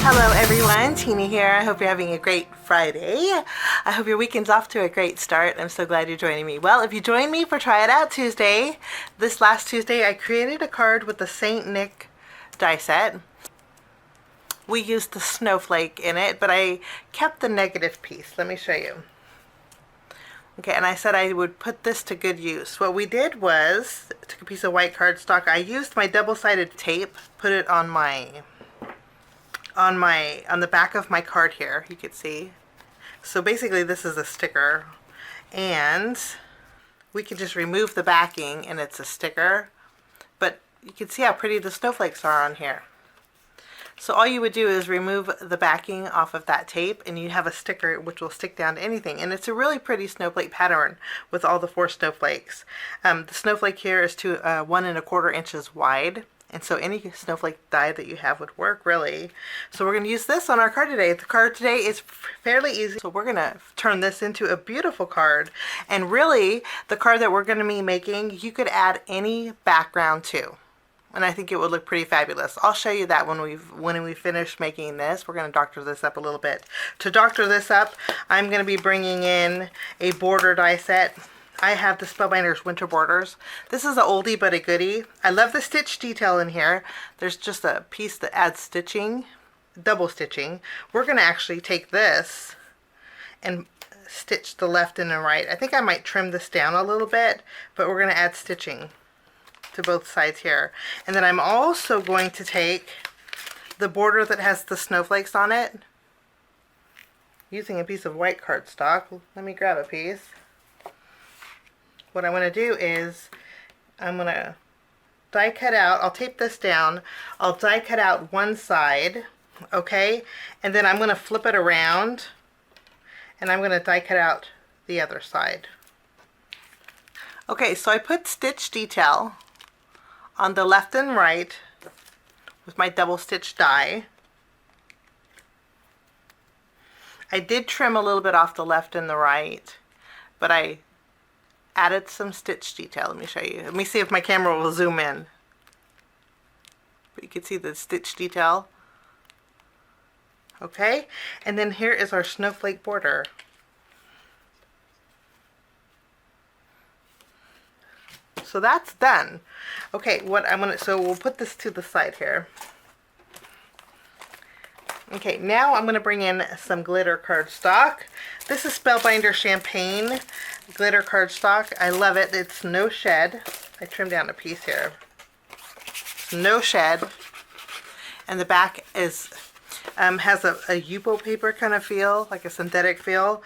Hello everyone, Tina here. I hope you're having a great Friday. I hope your weekend's off to a great start. I'm so glad you're joining me. Well, if you joined me for Try It Out Tuesday, this last Tuesday I created a card with the Saint Nick die set. We used the snowflake in it, but I kept the negative piece. Let me show you. Okay, and I said I would put this to good use. What we did was, took a piece of white cardstock. I used my double-sided tape, put it on the back of my card here, you can see. So basically this is a sticker, and we can just remove the backing and it's a sticker, but you can see how pretty the snowflakes are on here. So all you would do is remove the backing off of that tape and you have a sticker which will stick down to anything. And it's a really pretty snowflake pattern with all the 4 snowflakes. The snowflake here is 1 1/4 inches wide. And so any snowflake die that you have would work, really. So we're going to use this on our card today. The card today is fairly easy. So we're going to turn this into a beautiful card. And really, the card that we're going to be making, you could add any background to. And I think it would look pretty fabulous. I'll show you that when we finish making this. We're going to doctor this up a little bit. To doctor this up, I'm going to be bringing in a border die set. I have the Spellbinders Winter Borders. This is an oldie but a goodie. I love the stitch detail in here. There's just a piece that adds stitching, double stitching. We're going to actually take this and stitch the left and the right. I think I might trim this down a little bit, but we're going to add stitching to both sides here. And then I'm also going to take the border that has the snowflakes on it, using a piece of white cardstock. Let me grab a piece. What I want to do is I'm going to die cut out, I'll tape this down, I'll die cut out one side, okay, and then I'm going to flip it around and I'm going to die cut out the other side. Okay, so I put stitch detail on the left and right with my double stitch die. I did trim a little bit off the left and the right, but I added some stitch detail. Let me show you. Let me see if my camera will zoom in. But you can see the stitch detail. Okay, and then here is our snowflake border. So that's done. Okay, so we'll put this to the side here. Okay, now I'm going to bring in some glitter cardstock. This is Spellbinder Champagne glitter cardstock. I love it. It's no shed. I trimmed down a piece here. It's no shed. And the back is has a Yupo paper kind of feel, like a synthetic feel.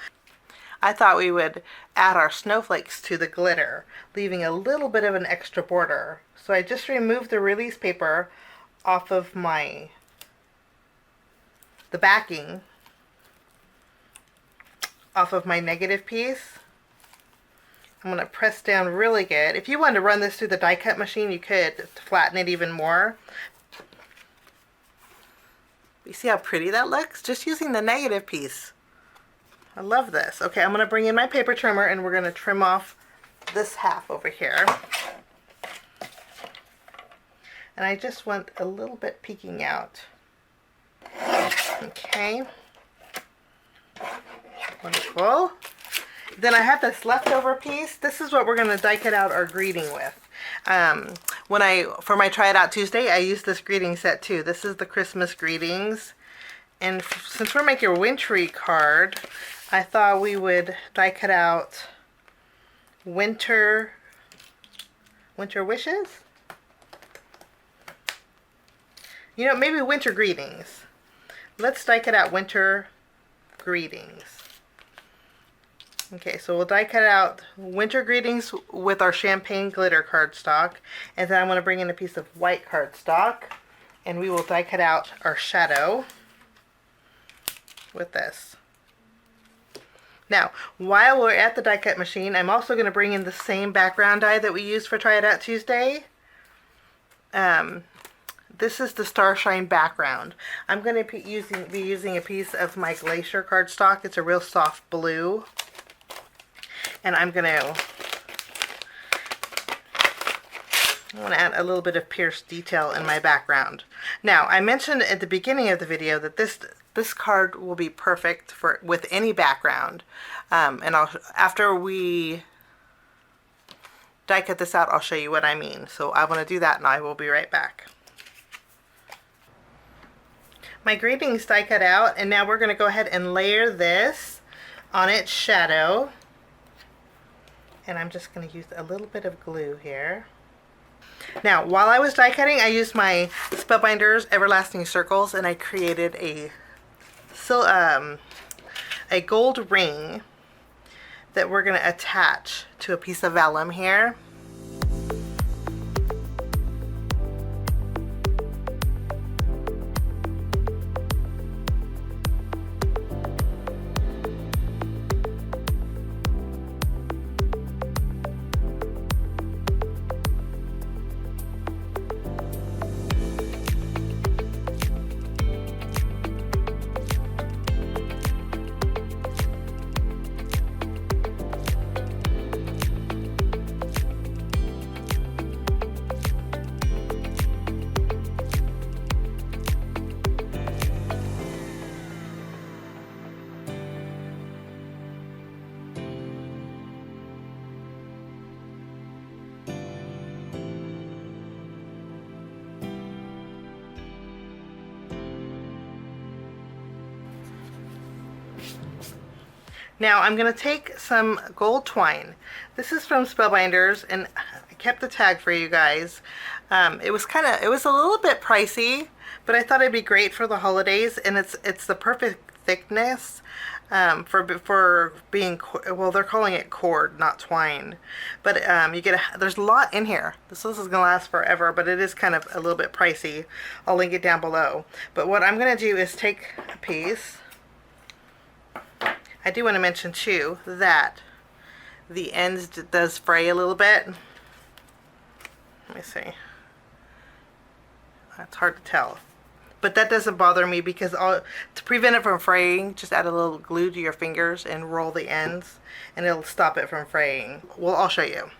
I thought we would add our snowflakes to the glitter, leaving a little bit of an extra border. So I just removed the release paper off of the backing off of my negative piece. I'm going to press down really good. If you wanted to run this through the die cut machine, you could to flatten it even more. You see how pretty that looks? Just using the negative piece. I love this. Okay, I'm going to bring in my paper trimmer and we're going to trim off this half over here. And I just want a little bit peeking out. Okay. Wonderful. Then I have this leftover piece. This is what we're going to die cut out our greeting with. For my Try It Out Tuesday, I used this greeting set too. This is the Christmas greetings. And since we're making a wintry card, I thought we would die cut out winter wishes? You know, maybe winter greetings. Let's die cut out winter greetings. Okay, so we'll die cut out winter greetings with our champagne glitter cardstock. And then I'm going to bring in a piece of white cardstock. And we will die cut out our shadow with this. Now, while we're at the die cut machine, I'm also going to bring in the same background die that we used for Try It Out Tuesday. This is the Starshine Background. I'm going to be using a piece of my Glacier cardstock. It's a real soft blue. And I'm going to I want to add a little bit of pierced detail in my background. Now, I mentioned at the beginning of the video that this card will be perfect for with any background. And after we die cut this out, I'll show you what I mean. So I want to do that, and I will be right back. My greeting's die cut out, and now we're going to go ahead and layer this on its shadow. And I'm just going to use a little bit of glue here. Now, while I was die cutting, I used my Spellbinders Everlasting Circles, and I created a gold ring that we're going to attach to a piece of vellum here. Now I'm going to take some gold twine. This is from Spellbinders, and I kept the tag for you guys. It was a little bit pricey, but I thought it'd be great for the holidays, and it's the perfect thickness for being, well, they're calling it cord, not twine. But there's a lot in here. This is going to last forever, but it is kind of a little bit pricey. I'll link it down below. But what I'm going to do is take a piece. I do want to mention too that the ends does fray a little bit. Let me see. It's hard to tell. But that doesn't bother me because to prevent it from fraying, just add a little glue to your fingers and roll the ends, and it'll stop it from fraying. Well, I'll show you.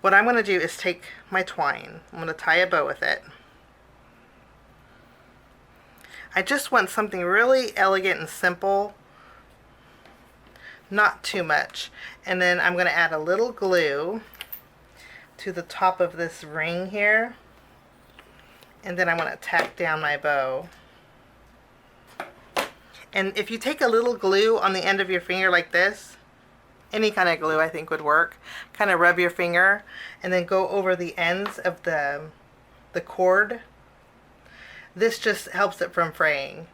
What I'm going to do is take my twine. I'm going to tie a bow with it. I just want something really elegant and simple. Not too much. And then I'm going to add a little glue to the top of this ring here. And then I want to tack down my bow. And if you take a little glue on the end of your finger like this, any kind of glue I think would work, kind of rub your finger and then go over the ends of the cord. This just helps it from fraying.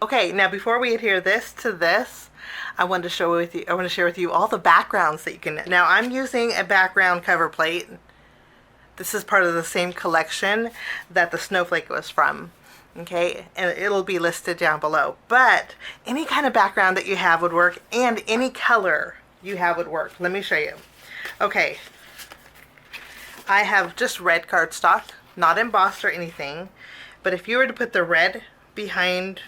Okay, now before we adhere this to this, I want to share with you all the backgrounds that you can. Now I'm using a background cover plate. This is part of the same collection that the snowflake was from. Okay, and it'll be listed down below. But any kind of background that you have would work, and any color you have would work. Let me show you. Okay, I have just red cardstock, not embossed or anything. But if you were to put the red behind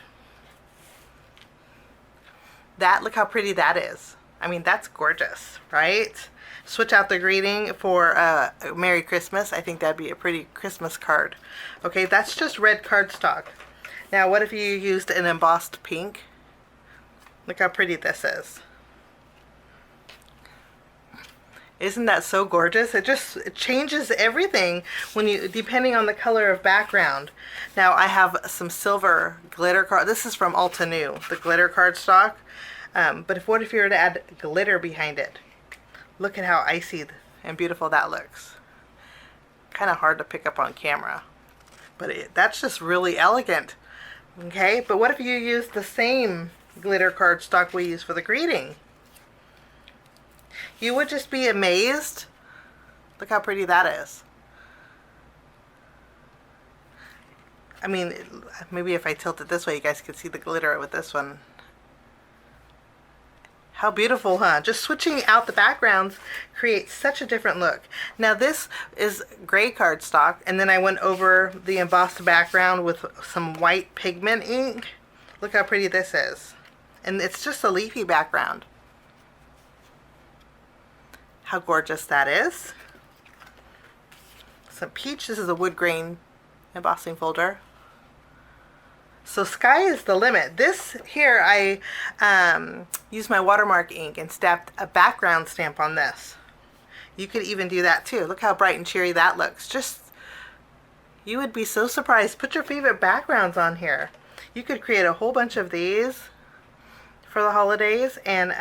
that, look how pretty that is. I mean, that's gorgeous, right? Switch out the greeting for Merry Christmas. I think that'd be a pretty Christmas card. Okay, that's just red cardstock. Now, what if you used an embossed pink? Look how pretty this is. Isn't that so gorgeous? It changes everything depending on the color of background. Now, I have some silver glitter card. This is from Ulta New, the glitter cardstock. But what if you were to add glitter behind it? Look at how icy and beautiful that looks. Kind of hard to pick up on camera, but that's just really elegant. Okay, but what if you use the same glitter cardstock we use for the greeting? You would just be amazed. Look how pretty that is. I mean, maybe if I tilt it this way, you guys could see the glitter with this one. How beautiful, huh? Just switching out the backgrounds creates such a different look. Now this is gray cardstock, and then I went over the embossed background with some white pigment ink. Look how pretty this is. And it's just a leafy background. How gorgeous that is. some peach. This is a wood grain embossing folder. So sky is the limit. This here, I used my watermark ink and stamped a background stamp on this. You could even do that too. Look how bright and cheery that looks. Just, you would be so surprised. Put your favorite backgrounds on here. You could create a whole bunch of these for the holidays and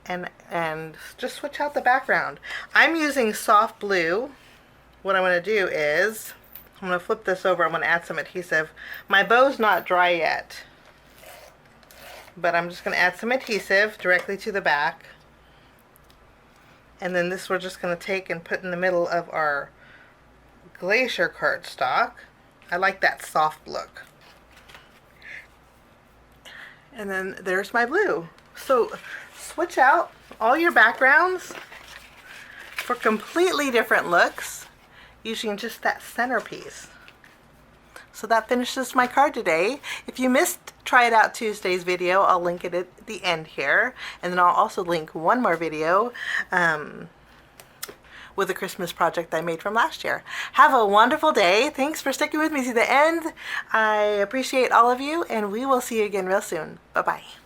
and just switch out the background. I'm using soft blue. What I'm going to do is I'm going to flip this over. I'm going to add some adhesive. My bow's not dry yet, but I'm just going to add some adhesive directly to the back. And then this we're just going to take and put in the middle of our glacier cardstock. I like that soft look. And then there's my blue. So switch out all your backgrounds for completely different looks using just that centerpiece. So that finishes my card today. If you missed Try It Out Tuesday's video, I'll link it at the end here. And then I'll also link one more video with a Christmas project I made from last year. Have a wonderful day. Thanks for sticking with me to the end. I appreciate all of you, and we will see you again real soon. Bye-bye.